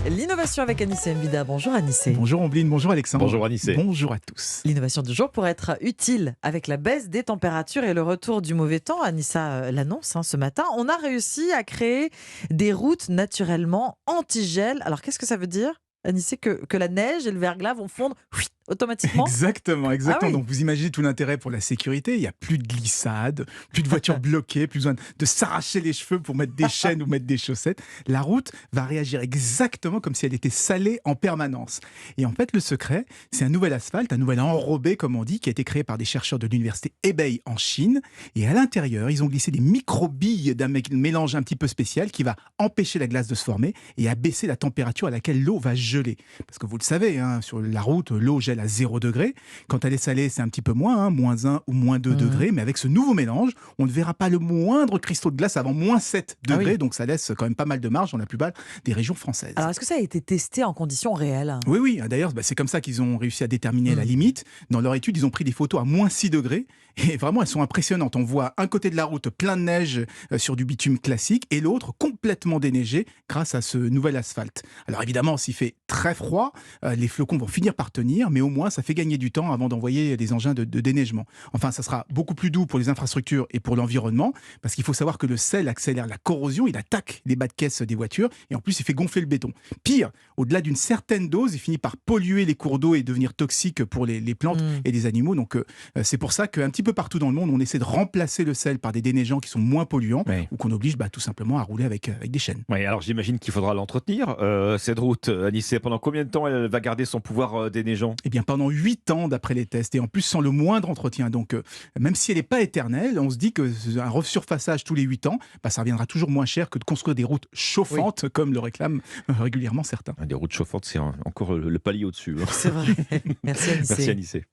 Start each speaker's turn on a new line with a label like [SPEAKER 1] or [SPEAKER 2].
[SPEAKER 1] L'innovation avec Anissé Mbida. Bonjour Anissé.
[SPEAKER 2] Bonjour Ambline, bonjour Alexandre.
[SPEAKER 3] Bonjour Anissé.
[SPEAKER 2] Bonjour à tous.
[SPEAKER 1] L'innovation du jour pourrait être utile avec la baisse des températures et le retour du mauvais temps. Anissa l'annonce ce matin. On a réussi à créer des routes naturellement anti-gel. Alors qu'est-ce que ça veut dire, Anissé, que la neige et le verglas vont fondre automatiquement?
[SPEAKER 2] Exactement.
[SPEAKER 1] Ah oui.
[SPEAKER 2] Donc vous imaginez tout l'intérêt pour la sécurité. Il n'y a plus de glissade, plus de voitures bloquées, plus besoin de s'arracher les cheveux pour mettre des chaînes ou mettre des chaussettes. La route va réagir exactement comme si elle était salée en permanence. Et en fait, le secret, c'est un nouvel asphalte, un nouvel enrobé, comme on dit, qui a été créé par des chercheurs de l'université Hebei en Chine. Et à l'intérieur, ils ont glissé des micro-billes d'un mélange un petit peu spécial qui va empêcher la glace de se former et abaisser la température à laquelle l'eau va geler. Parce que vous le savez, sur la route, l'eau gèle à 0 degré. Quand elle est salée, c'est un petit peu moins, moins 1 ou moins 2 degrés. Mais avec ce nouveau mélange, on ne verra pas le moindre cristaux de glace avant moins 7 degrés.
[SPEAKER 1] oui.
[SPEAKER 2] Donc ça laisse quand même pas mal de marge dans la plupart des régions françaises.
[SPEAKER 1] Alors est-ce que ça a été testé en conditions réelles?
[SPEAKER 2] Oui. D'ailleurs, c'est comme ça qu'ils ont réussi à déterminer la limite. Dans leur étude, ils ont pris des photos à moins 6 degrés. Et vraiment, elles sont impressionnantes. On voit un côté de la route plein de neige sur du bitume classique et l'autre complètement déneigé grâce à ce nouvel asphalte. Alors évidemment, s'il fait très froid, les flocons vont finir par tenir, mais au moins, ça fait gagner du temps avant d'envoyer des engins de déneigement. Enfin, ça sera beaucoup plus doux pour les infrastructures et pour l'environnement, parce qu'il faut savoir que le sel accélère la corrosion, il attaque les bas de caisse des voitures et en plus, il fait gonfler le béton. Pire, au-delà d'une certaine dose, il finit par polluer les cours d'eau et devenir toxique pour les plantes et les animaux. Donc, c'est pour ça qu'un petit peu partout dans le monde, on essaie de remplacer le sel par des déneigeants qui sont moins polluants ou qu'on oblige tout simplement à rouler avec des chaînes.
[SPEAKER 3] Oui, alors j'imagine qu'il faudra l'entretenir, cette route, Anissé. Pendant combien de temps elle va garder son pouvoir déneigeant?
[SPEAKER 2] Eh bien, pendant 8 ans d'après les tests, et en plus sans le moindre entretien. Donc, même si elle n'est pas éternelle, on se dit qu'un resurfaçage tous les 8 ans, ça reviendra toujours moins cher que de construire des routes chauffantes, comme le réclament régulièrement certains.
[SPEAKER 3] Des routes chauffantes, c'est encore le palier au-dessus.
[SPEAKER 1] C'est vrai. Merci Anissé.
[SPEAKER 3] Merci Anissé.